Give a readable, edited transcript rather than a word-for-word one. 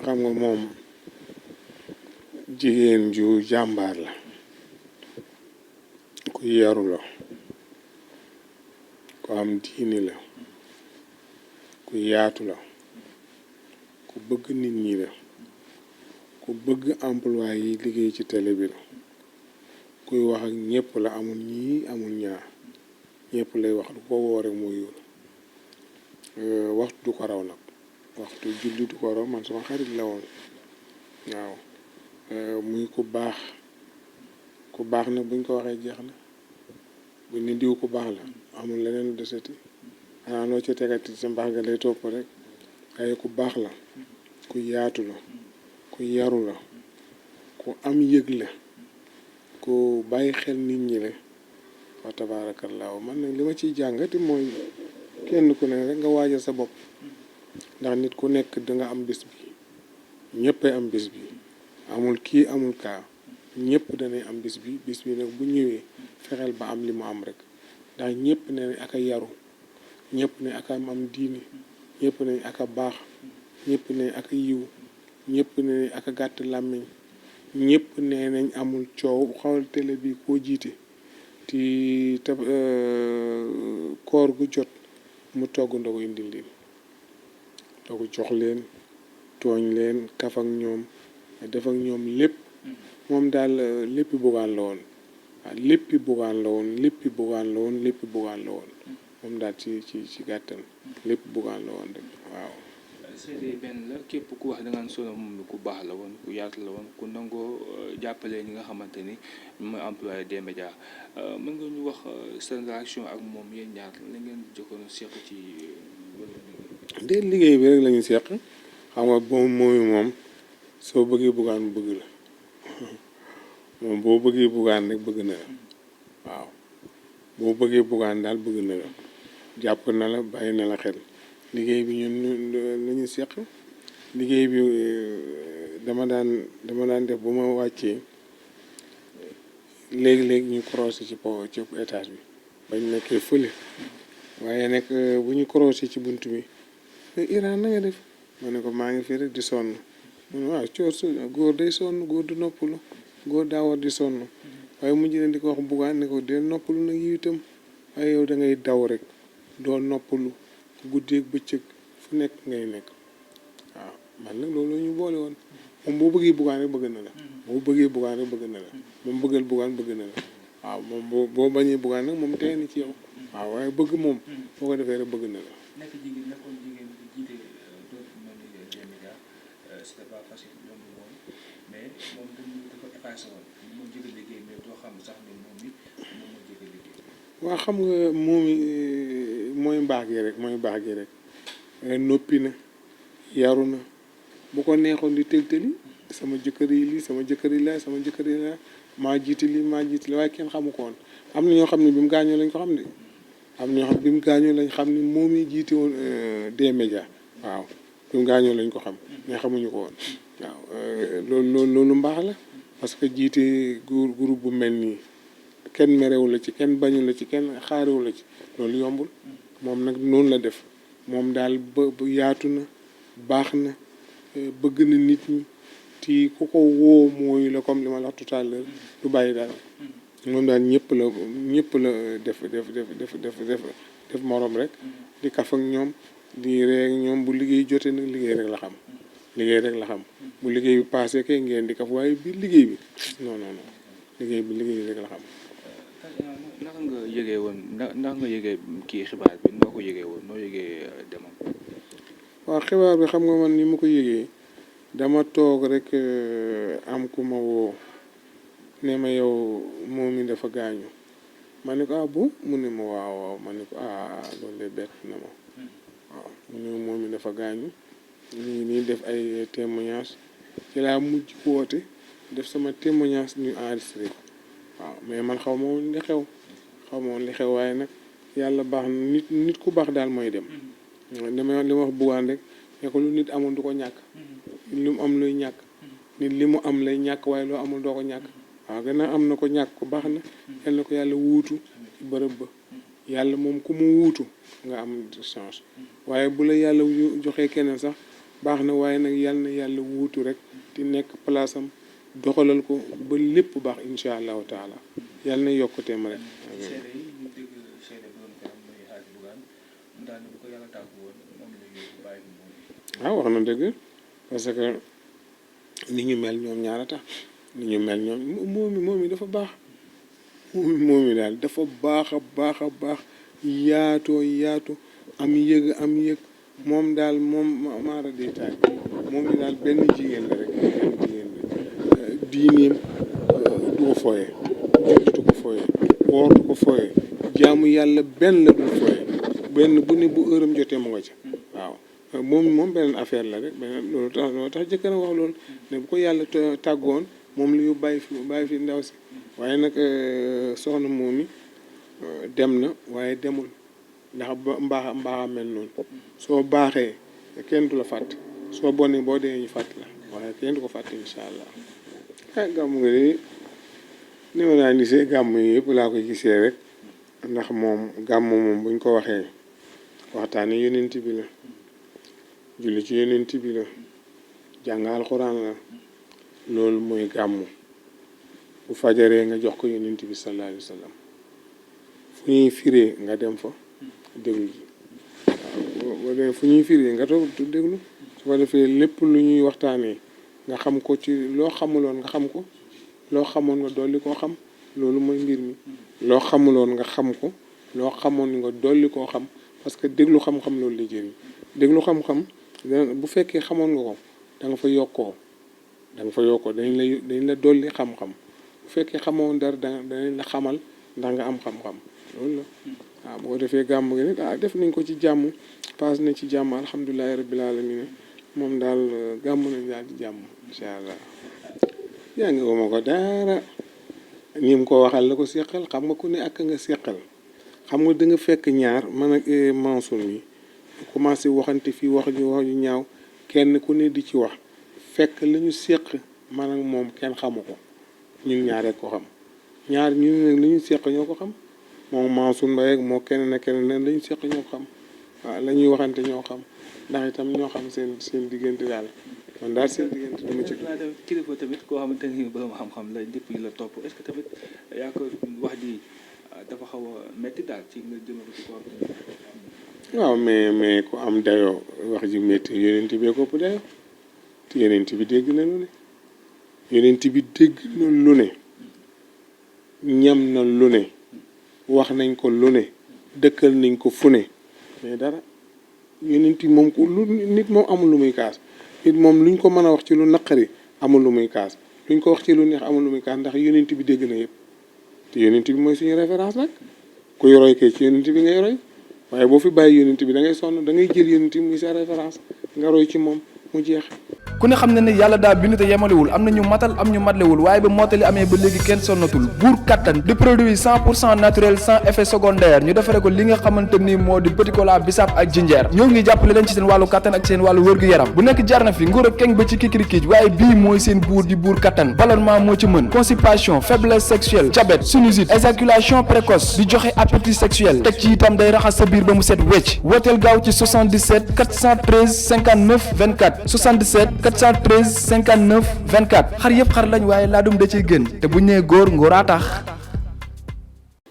nga moom jigéen ju jàmbaar la ku yaru la ku am diini la ku yaatu la ku bëgg nit ñi la ku bëgg emploi yi liggéey ci télé bi la kuy wax ak ñépp la amul ñii amul ñaar ñépp lay wax du ko woo rek mooy yóolu waxtu du ko raw nag waxtu julli du ko raw man sama xarit la woon waaw muy ku baax nag buñ ko waxee jeex na buñ ne diw ku baax la amul leneen lu desati xanaa loo ci tegati sa mbaax ga lay topp rek waaye ku baax la ku yaatu la ku yaru la ku am yëg la ku bàyyi xel nit ñi la wa tabaarakallaahu man nag li ma ciy jàngati mooy kenn ku ne rek nga waajal sa bopp ndax nit ku nekk danga am bis bi ñëppay am bis bi amul kii amul kaa ñëpp danay am bis bi nag bu ñëwee fexeel ba am li mu am rek ndax ñëpp ne ak a yaru ñëpp ne ak a am diini ñëpp ne ak a baax ñëpp ne ak a yiw ñëpp ne ak a gàtt làmmiñ ñëpp ne nañ amul coow xawal télé bi koo jiite ti tab koor gu jot mu togg ndogu indil leen togg jox leen tooñ leen kaf ak ñoom def ak ñoom lépp moom daal léppi bugaan la woon waaw léppi bugaan la woon moom daal ci gàttal lépp bugaan la woon rek waaw seede benn la képp ku wax da nga solo moom ku baax la woon ku yaatu la woon ku nangoo jàppale ñi nga xamante ni mooy employé des médias mën nga ñu wax sa relation ak moom yéen ñaar la ngeen jokkoon seq ci de liggéey bi rek la ñu seq xam nga moom soo bëggee bugaan bëgg la moom boo bëggee bugaan rek bëgg na la waaw boo bëggee bugaan daal bëgg na la jàpp na la bàyyi na la xel liggéey bi ñun la ñu seq liggéey bi dama daan def bu ma wàccee léegi-léegi ñu croisé ci étage bi bañ nekkee fële waaye nag bu ñu croisé ci bunt bi Iran na nga def ma ne ko maa ngi fii rek di sonn mu ne waaw góor day sonn góor du noppalu góor daa war di sonn waaye mujj na di ko wax bugaan ne ko dee noppalu nag yiw itam waaye yow da ngay daw rek doo noppalu guddeeg bëccëg fu nekk ngay nekk waaw man nag loolu ñu boole woon moom boo bëggee bugaan rek bëgg na la moom bëggal bugaan bëgg na la waaw moom boo bañee bugaan nag moom tey ni ci yow waaw waaye bëgg moom boo ko defee rek bëgg na la c'était pas facile yomb woon mais moom dafa effacé woon moo jëkk liggéey mais doo xam sax ne moom moo jëkk liggéey waaw xam nga moom mooy mbaax gi rek noppi na yaru na bu ko neexoon di tël-tëli sama jëkkër yi lii sama jëkkër yi la maa jiite lii waaye kenn xamu ko woon am na ñoo xam ne bi mu gaañoo lañ ko xam ne am na ñoo xam ne bi mu gaañoo lañ xam ne moom yi jiite woon des médias waaw bi mu gaañoo lañ ko xam mais xamuñu ko woon waaw loolu mbaax la parce que jiite groupe bu mel nii kenn merewu la ci kenn bañu la ci kenn xaarewu la ci loolu yombul moom nag noonu la def moom daal ba yaatu na baax na bëgg na nit ñi ti ku ko woo mooy la comme li ma la wax tout à l'heure du bàyyi daal moom daal ñëpp la def morom rek di kaf ak ñoom di ree ak ñoom bu liggéey jotee nag liggéey rek la xam bu liggéey bi passé kay ngeen di kaf waaye biir liggéey bi non liggéey rek la xam. naka nga yëgee woon naka nga yëgee kii xibaar bi noo ko yëgee woon noo yëgee demam. waaw xibaar bi xam nga man ni ma ko yëgee dama toog rek am ku ma woo ne ma yow moom mi dafa gaañu ma ne ko ah bon mu ne ma waaw ma ne ko loolu de bett na ma waaw mu ne moom mi dafa gaañu ñu ngi nii def ay témoignage ci laa mujj woote def sama témoignage ñu enregistré waaw mais man xaw ma woon li xew waaye nag yàlla baax na nit ku baax daal mooy dem li ma wax bugaan rek ne ko lu nit amul du ko ñàkk li mu am luy ñàkk nit li mu am lay ñàkk waaye loo amul doo ko ñàkk waaw gannaaw am na ko ñàkk ko baax na yal na ko yàlla wuutu ci bërëb ba yàlla moom ku mu wuutu nga am chance waaye bu la yàlla joxee keneen sax baax na waaye nag yal na yàlla wuutu rek di nekk place am doxalal ko ba lépp baax incha allahu taala yal na yokkuteem rek. seede yi ñu dégg seede bu doon ko am muy Hadj Bougane mu daal bu ko yàlla tàggu woon moom la yóbbu bàyyi moom. waaw wax na dëgg parce que ni ñu mel ñoom ñaara tax ni ñu mel ñoom moom mi dafa baax moom mi daal dafa baax a baax yaatoo yaatu am yëg moom daal moom maara détail moom mi daal benn jigéen la rek diineem du ko fooye du ko fooye woor du ko fooye jaamu yàlla benn la du fooye benn bu ne bu heuram jotee mu nga ca waaw moom beneen affaire la rek beneen loolu tax jëkkër a wax loolu ne bu ko yàlla tàggoon moom la yu bàyyi fi ndaw si waaye nag soxna moom mi dem na waaye demul ndax mbaaxa mel noonu soo baaxee kenn du la fàtt soo bonnee boo dee ñu fàtt la waaye kenn du ko fàtt incha allah gàmm nga ni ma naa gisee gàmm yi yëpp laa koy gisee rek ndax moom gàmm moom buñ ko waxee waxtaane yonent bi la julli ci yonent bi la jàng alxuraan la loolu mooy gàmm bu fajaree nga jox ko yonent bi sallallahu alayhi wa sallam fu ñuy firee nga dem fa déglu ji waaw fu ñuy firee nga toog déglu su ko defee lépp lu ñuy waxtaanee nga xam ko ci loo xamuloon nga xam ko loo xamoon nga dolli koo xam loolu mooy mbir mi loo xamuloon nga xam ko loo xamoon nga dolli koo xam parce que déglu xam-xam loolu la jëriñ déglu xam-xam bu fekkee xamoon nga ko da nga fa yokkoo dañ la dolli xam-xam bu fekkee xamoon dara danañ la xamal ndax nga am xam-xam loolu la waaw boo defee gàmm gi nag def nañ ko ci jàmm paas na ci jàmm alhamdulilahi rabbil alamin moom daal gàmm nañ daal ci jàmm incha allah yaa ngi woma ko dara ni mu ko waxal la ko seqal xam nga ku ne ak nga seqal xam nga da nga fekk ñaar man ak Mansour mi commencé waxante fii wax ju ñaaw kenn ku ne di ci wax fekk la ñu seq man ak moom kenn xamu ko ñun ñaar rek ko xam ñaar ñu nag li ñu seq ñoo ko xam moom Mansour Mbaye ak moo keneen ak keneen la ñu seq ñoo ko xam waaw la ñuy waxante ñoo xam ndax itam ñoo xam seen diggante daal man daal seen diggante dama ci kilifa tamit koo xamante ni borom xam-xam la ñëpp yi la topp est-ce que tamit yaa ko wax ji dafa xaw a métti daal ci nga jëmale ci ko waaw mais ku am dayoo wax ji métti yonent bi ko ëpp dayoo te yonent bi dégg na lu ne yonent bi dégg na lu ne ñam na lu ne wax nañ ko lu ne dëkkal nañ ko fu ne mais dara yonent bi moom ko lu nit moom amul lu muy kaas nit moom luñ ko mën a wax ci lu naqari amul lu muy kaas luñ ko wax ci lu neex amul lu muy kaas ndax yonent bi dégg na yëpp te yonent bi mooy suñu référence nag ku yoroy kay ci yonent bi ngay roy waaye boo fi bàyyi yonent bi da ngay sonn da ngay jël yonent bi muy sa référence nga roy ci moom mu jeex. ku ne xam na ne yàlla daa bind te yemalewul am na ñu matal am ñu matlewul waaye ba mottali amee ba léegi kenn sonnatul buur kattan di produit 100% naturel sans effet secondaire ñu defare ko li nga xamante ni moo di petit cola bisaab ak jinjeer ñoo ngi jàppale leen ci seen wàllu kattan ak seen wàllu wërgu-yaram bu nekk jar na fi nguur ak keng ba ci kikirikiij waaye bii mooy seen buur di buur kattan ballonnement moo ci mën constipation faiblesse sexuelle diabète sinusite éjaculation précoce di joxe appétit sexuel teg ci itam day raxas sa biir ba mu set wecc wooteel gaaw ci 77 413 59 24 77 413 59 24 xar yëpp xar lañ waaye laadum da ciy gën te bu ñu nee góor ngóoraa tax